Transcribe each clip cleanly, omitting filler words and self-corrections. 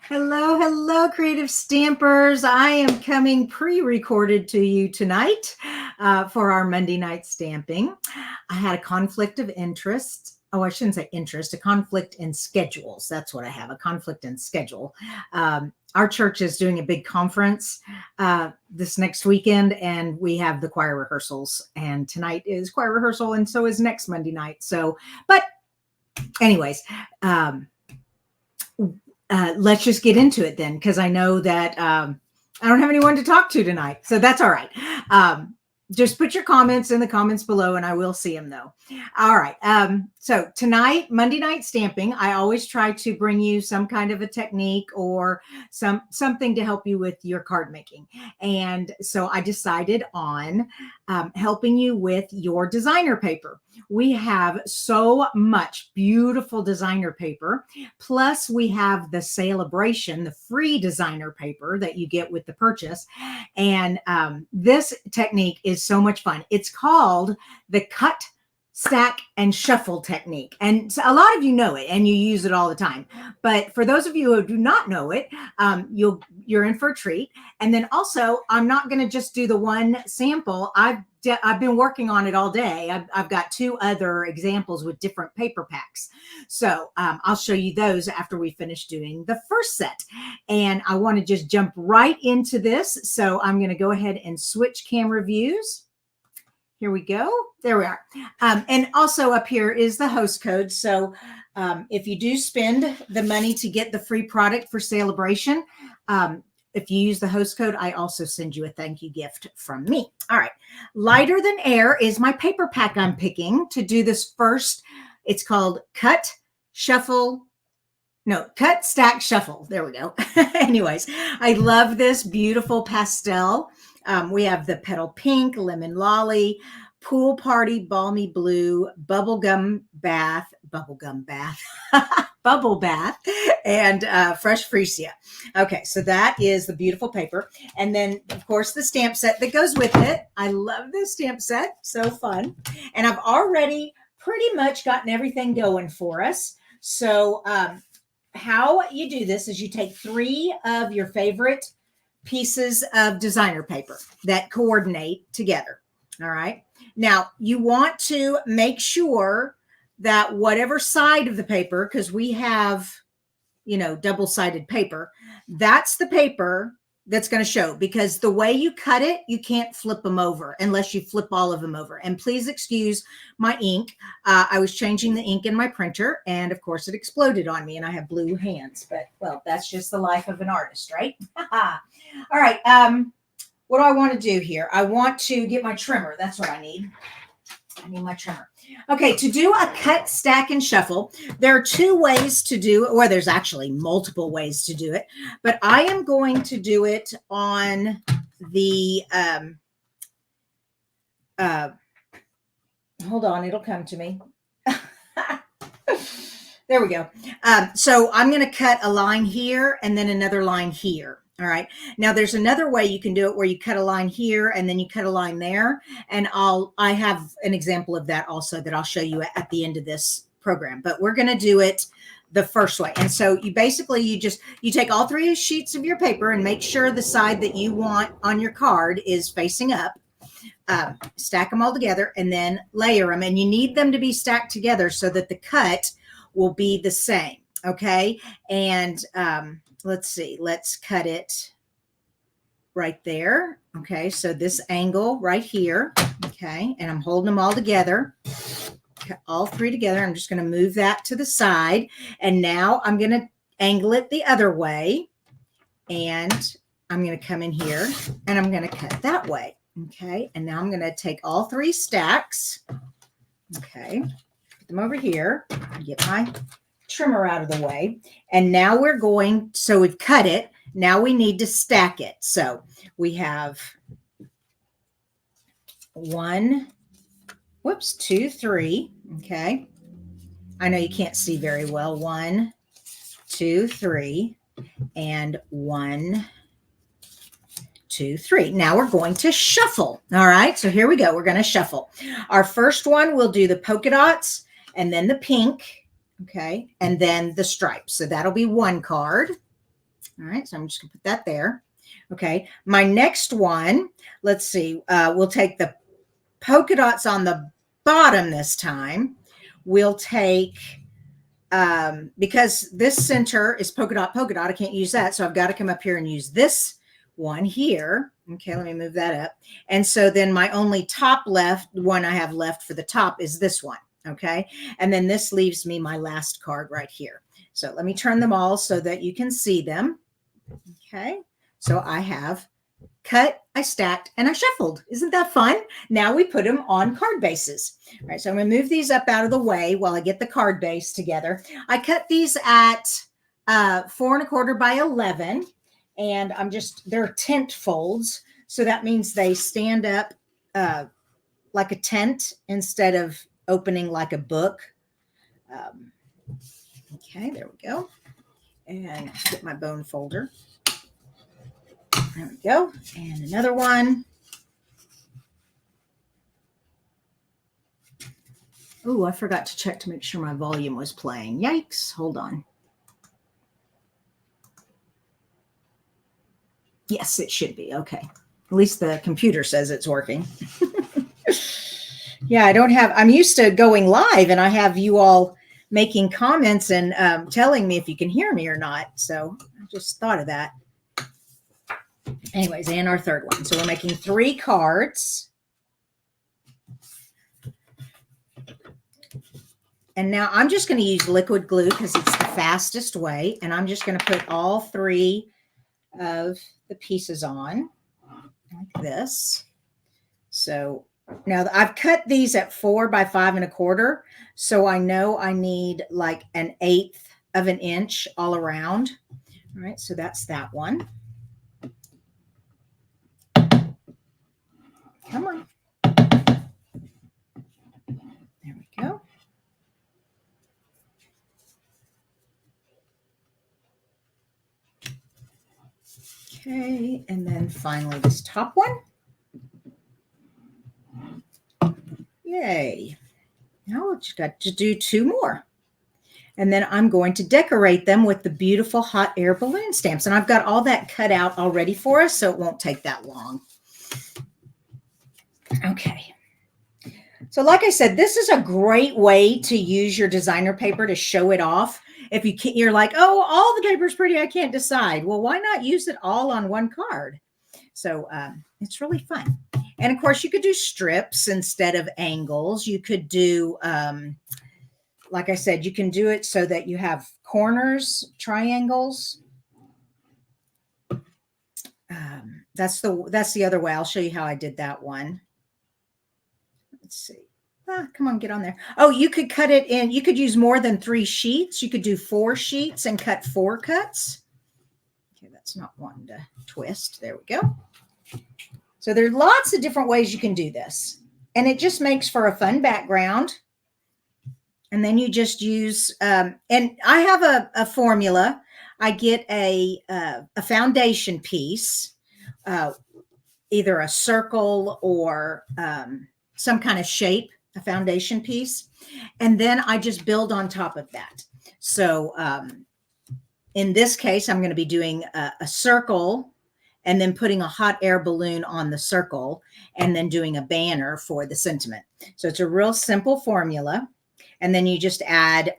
Hello, hello, creative stampers. I am coming pre-recorded to you tonight for our Monday night stamping. I had a conflict of interest. Oh, I shouldn't say interest, a conflict in schedules. That's what I have, a conflict in schedule. Our church is doing a big conference this next weekend, and we have the choir rehearsals. And tonight is choir rehearsal, and so is next Monday night. So, but anyways, let's just get into it then, because I know that I don't have anyone to talk to tonight. So that's all right. Just put your comments in the comments below and I will see them though. All right. So tonight, Monday night stamping, I always try to bring you some kind of a technique or something to help you with your card making. And so I decided on helping you with your designer paper. We have so much beautiful designer paper. Plus we have the Celebration, the free designer paper that you get with the purchase. And this technique is so much fun. It's called the cut, stack, and shuffle technique. And so a lot of you know it and you use it all the time. But for those of you who do not know it, you're in for a treat. And then also, I'm not going to just do the one sample. I've been working on it all day. I've got two other examples with different paper packs. So I'll show you those after we finish doing the first set. And I want to just jump right into this. So I'm going to go ahead and switch camera views. Here we go. There we are. And also up here is the host code. So if you do spend the money to get the free product for Celebration, if you use the host code, I also send you a thank you gift from me. All right. Lighter Than Air is my paper pack I'm picking to do this first. It's called Cut, Stack, Shuffle. There we go. Anyways, I love this beautiful pastel. We have the Petal Pink, Lemon Lolly, Pool Party, Balmy Blue, Bubblegum Bath, Bubble Bath, and Fresh Freesia. Okay, so that is the beautiful paper. And then, of course, the stamp set that goes with it. I love this stamp set. So fun. And I've already pretty much gotten everything going for us. So how you do this is you take 3 of your favorite pieces of designer paper that coordinate together. All right. Now you want to make sure that whatever side of the paper, because we have, double-sided paper, that's the paper that's going to show, because the way you cut it, you can't flip them over unless you flip all of them over. And please excuse my ink. I was changing the ink in my printer and of course it exploded on me and I have blue hands, but well, that's just the life of an artist, right? All right. What do I want to do here? I want to get my trimmer. That's what I need. I need my trimmer. Okay, to do a cut, stack, and shuffle, there are 2 ways to do it. Well, there's actually multiple ways to do it, but I am going to do it on the, hold on, it'll come to me. There we go. So I'm going to cut a line here and then another line here. All right. Now there's another way you can do it where you cut a line here and then you cut a line there. And I have an example of that also that I'll show you at the end of this program, but we're going to do it the first way. And so you basically, you take all 3 sheets of your paper and make sure the side that you want on your card is facing up. Stack them all together and then layer them. And you need them to be stacked together so that the cut will be the same. Okay. And, let's see, let's cut it right there. Okay, so this angle right here. Okay, and I'm holding them all together. Cut all 3 together. I'm just going to move that to the side. And now I'm going to angle it the other way. And I'm going to come in here and I'm going to cut that way. Okay, and now I'm going to take all 3 stacks. Okay, put them over here. Get my trimmer out of the way. And now we're going, so we've cut it. Now we need to stack it. So we have 1, 2, 3. Okay. I know you can't see very well. 1, 2, 3, and 1, 2, 3. Now we're going to shuffle. All right. So here we go. We're going to shuffle. Our first one, we'll do the polka dots and then the pink. Okay. And then the stripes. So that'll be 1 card. All right, so I'm just gonna put that there. Okay, my next one, let's see, we'll take the polka dots on the bottom this time. We'll take, because this center is polka dot, I can't use that. So I've got to come up here and use this one here. Okay, let me move that up. And so then my only top left one I have left for the top is this one. Okay, and then this leaves me my last card right here. So let me turn them all so that you can see them. Okay, so I have cut, I stacked, and I shuffled. Isn't that fun? Now we put them on card bases. All right, so I'm going to move these up out of the way while I get the card base together. I cut these at 4 1/4 by 11, and they're tent folds. So that means they stand up like a tent instead of opening like a book. Okay, there we go. And get my bone folder. There we go. And another one. Oh, I forgot to check to make sure my volume was playing. Yikes. Hold on. Yes, it should be. Okay. At least the computer says it's working. Yeah, I'm used to going live and I have you all making comments and telling me if you can hear me or not. So I just thought of that. Anyways, and our third one. So we're making 3 cards. And now I'm just going to use liquid glue because it's the fastest way. And I'm just going to put all 3 of the pieces on like this. So now I've cut these at 4 by 5 1/4. So I know I need like 1/8 of an inch all around. All right, so that's that one. Come on. There we go. Okay, and then finally this top one. Yay. Now we've just got to do 2 more. And then I'm going to decorate them with the beautiful hot air balloon stamps. And I've got all that cut out already for us, so it won't take that long. Okay. So like I said, this is a great way to use your designer paper to show it off. If you're like, oh, all the paper's pretty, I can't decide. Well, why not use it all on one card? So it's really fun. And of course, you could do strips instead of angles. You could do, like I said, you can do it so that you have corners, triangles. That's the other way. I'll show you how I did that one. Let's see. Come on, get on there. Oh, you could cut it in. You could use more than 3 sheets. You could do 4 sheets and cut 4 cuts. Okay, that's not one to twist. There we go. So there's lots of different ways you can do this. And it just makes for a fun background. And then you just use, and I have a formula. I get a foundation piece, either a circle or some kind of shape, a foundation piece. And then I just build on top of that. So in this case, I'm going to be doing a circle and then putting a hot air balloon on the circle and then doing a banner for the sentiment. So it's a real simple formula. And then you just add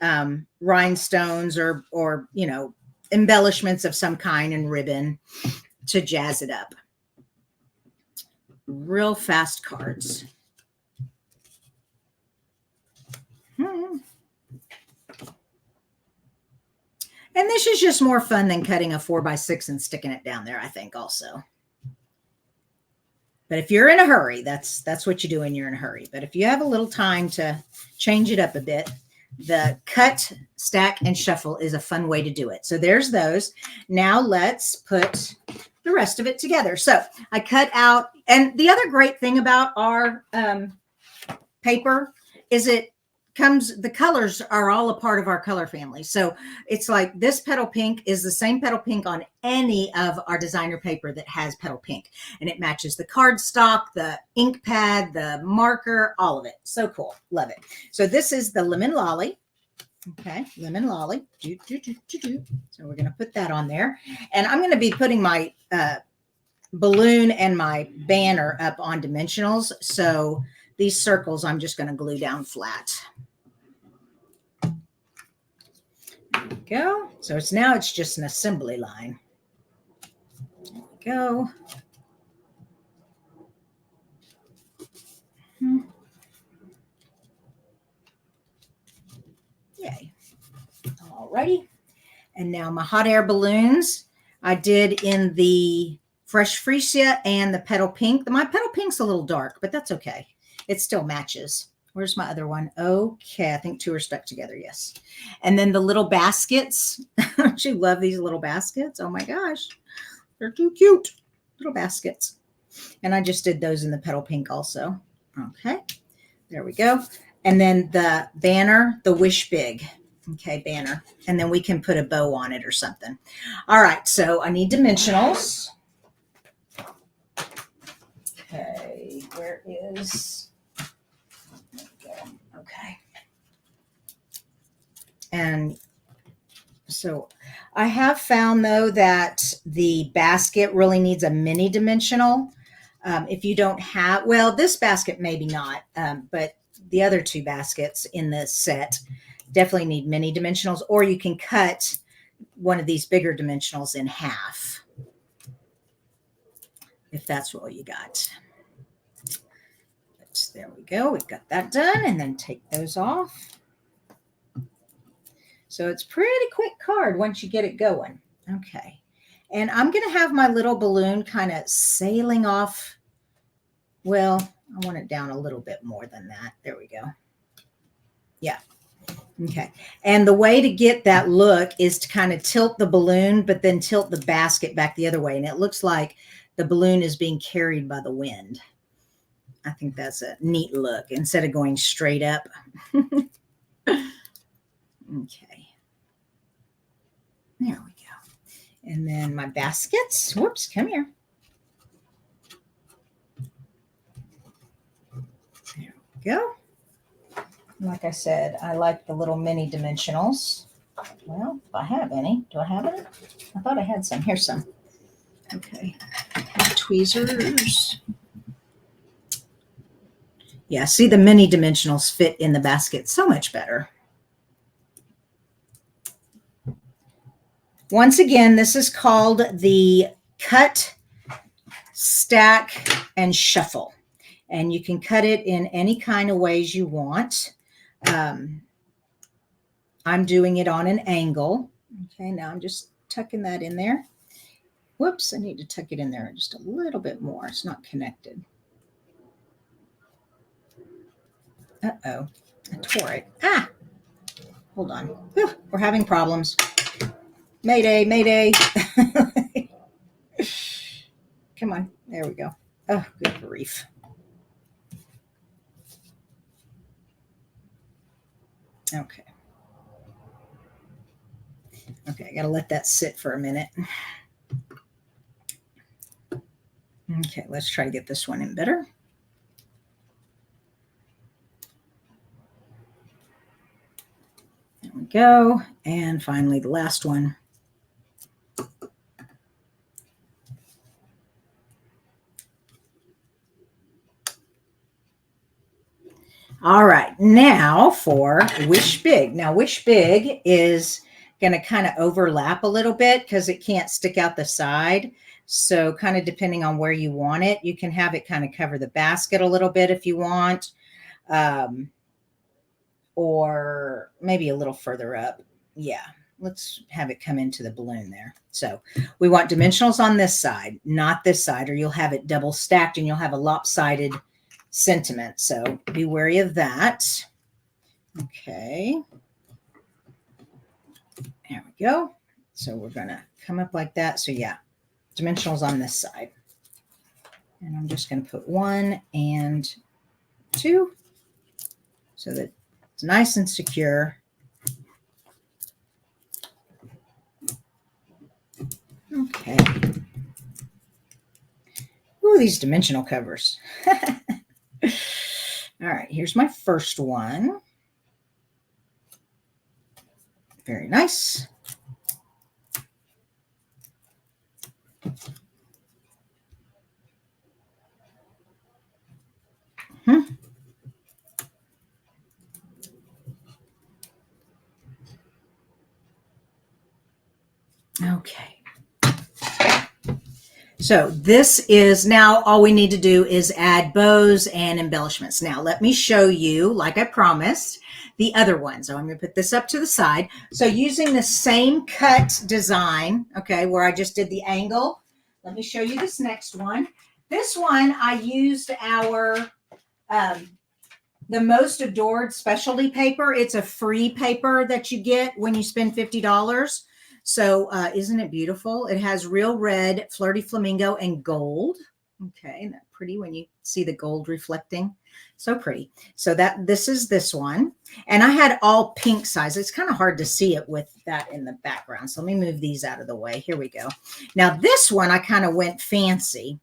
rhinestones or, you know, embellishments of some kind and ribbon to jazz it up. Real fast cards. And this is just more fun than cutting a 4 by 6 and sticking it down there, I think also. But if you're in a hurry, that's what you do when you're in a hurry. But if you have a little time to change it up a bit, the cut, stack, and shuffle is a fun way to do it. So there's those. Now let's put the rest of it together. So I cut out, and the other great thing about our paper is the colors are all a part of our color family. So it's like this petal pink is the same petal pink on any of our designer paper that has petal pink. And it matches the cardstock, the ink pad, the marker, all of it. So cool. Love it. So this is the Lemon Lolly. Okay, lemon lolly. So we're going to put that on there. And I'm going to be putting my balloon and my banner up on dimensionals. So these circles I'm just going to glue down flat. There we go. So it's just an assembly line. There we go. Yay. Alrighty. And now my hot air balloons, I did in the Fresh Freesia and the Petal Pink. My Petal Pink's a little dark, but that's okay. It still matches. Where's my other one? Okay, I think two are stuck together, yes. And then the little baskets. Don't you love these little baskets? Oh my gosh, they're too cute. Little baskets. And I just did those in the Petal Pink also. Okay, there we go. And then the banner, the Wish Big. Okay, banner. And then we can put a bow on it or something. All right, so I need dimensionals. Okay, where is... There we go. Okay. And so I have found, though, that the basket really needs a mini dimensional. If you don't have... Well, this basket maybe not, but the other two baskets in this set definitely need mini dimensionals, or you can cut one of these bigger dimensionals in half if that's what you got. But there we go. We've got that done, and then take those off. So it's pretty quick card once you get it going. Okay. And I'm going to have my little balloon kind of sailing off. Well, I want it down a little bit more than that. There we go. Yeah. Okay. And the way to get that look is to kind of tilt the balloon, but then tilt the basket back the other way. And it looks like the balloon is being carried by the wind. I think that's a neat look instead of going straight up. Okay. There we go. And then my baskets. Whoops, come here. There we go. Like I said, I like the little mini dimensionals. Well, if I have any. Do I have any? I thought I had some. Here's some. Okay. Tweezers. Yeah, see, the mini dimensionals fit in the basket so much better. Once again, this is called the Cut, Stack, and Shuffle. And you can cut it in any kind of ways you want. I'm doing it on an angle. Okay, now I'm just tucking that in there. Whoops, I need to tuck it in there just a little bit more. It's not connected. Uh-oh, I tore it. Ah, hold on. Whew, we're having problems. Mayday, mayday. Come on, there we go. Oh, good grief. Okay. Okay, I got to let that sit for a minute. Okay, let's try to get this one in better. There we go. And finally, the last one. All right, now for Wish Big. Now, Wish Big is going to kind of overlap a little bit because it can't stick out the side. So kind of depending on where you want it, you can have it kind of cover the basket a little bit if you want, or maybe a little further up. Yeah, let's have it come into the balloon there. So we want dimensionals on this side, not this side, or you'll have it double stacked and you'll have a lopsided sentiment. So be wary of that. Okay. There we go. So we're going to come up like that. So yeah, dimensionals on this side. And I'm just going to put 1 and 2 so that it's nice and secure. Okay. Ooh, these dimensional covers. All right, here's my first one. Very nice. Okay. So this is now all we need to do is add bows and embellishments. Now let me show you, like I promised, the other one. So I'm going to put this up to the side. So using the same cut design, okay, where I just did the angle, let me show you this next one. This one I used our the Most Adored specialty paper. It's a free paper that you get when you spend $50. So isn't it beautiful? It has real red, flirty flamingo, and gold. Okay, isn't that pretty when you see the gold reflecting? So pretty. So this is this one. And I had all pink size. It's kind of hard to see it with that in the background. So let me move these out of the way. Here we go. Now this one, I kind of went fancy.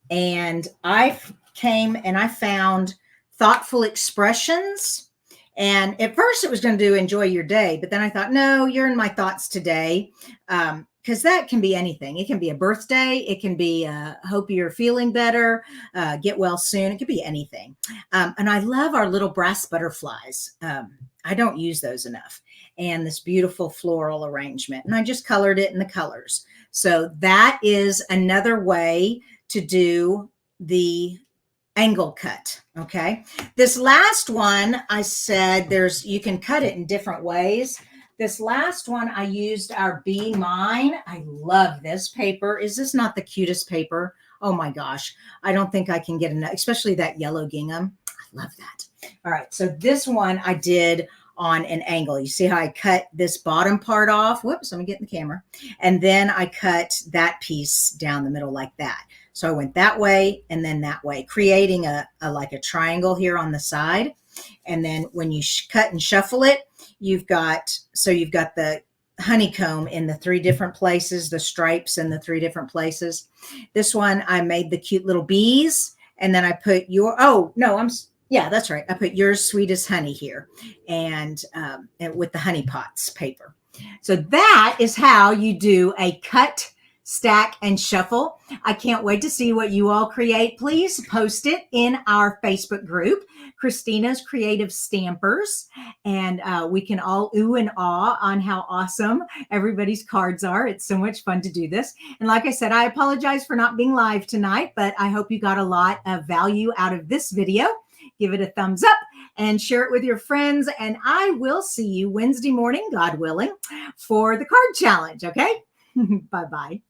And I came and I found Thoughtful Expressions. And at first it was going to do Enjoy Your Day, but then I thought, no, you're in my thoughts today. Because that can be anything. It can be a birthday. It can be hope you're feeling better, get well soon. It could be anything. And I love our little brass butterflies. I don't use those enough. And this beautiful floral arrangement. And I just colored it in the colors. So that is another way to do the angle cut. Okay. This last one, I said you can cut it in different ways. This last one, I used our Be Mine. I love this paper. Is this not the cutest paper? Oh my gosh. I don't think I can get enough, especially that yellow gingham. I love that. All right. So this one I did on an angle. You see how I cut this bottom part off? Whoops, let me get in the camera. And then I cut that piece down the middle like that. So I went that way and then that way, creating like a triangle here on the side. And then when you cut and shuffle it, you've got the honeycomb in the 3 different places, the stripes in the 3 different places. This one, I made the cute little bees, and then I put yeah, that's right. I put Yours Sweetest Honey here and with the honey pots paper. So that is how you do a cut, stack, and shuffle. I can't wait to see what you all create. Please post it in our Facebook group, Kristina's Creative Stampers. And we can all ooh and ah on how awesome everybody's cards are. It's so much fun to do this. And like I said, I apologize for not being live tonight, but I hope you got a lot of value out of this video. Give it a thumbs up and share it with your friends. And I will see you Wednesday morning, God willing, for the card challenge. Okay. Bye-bye.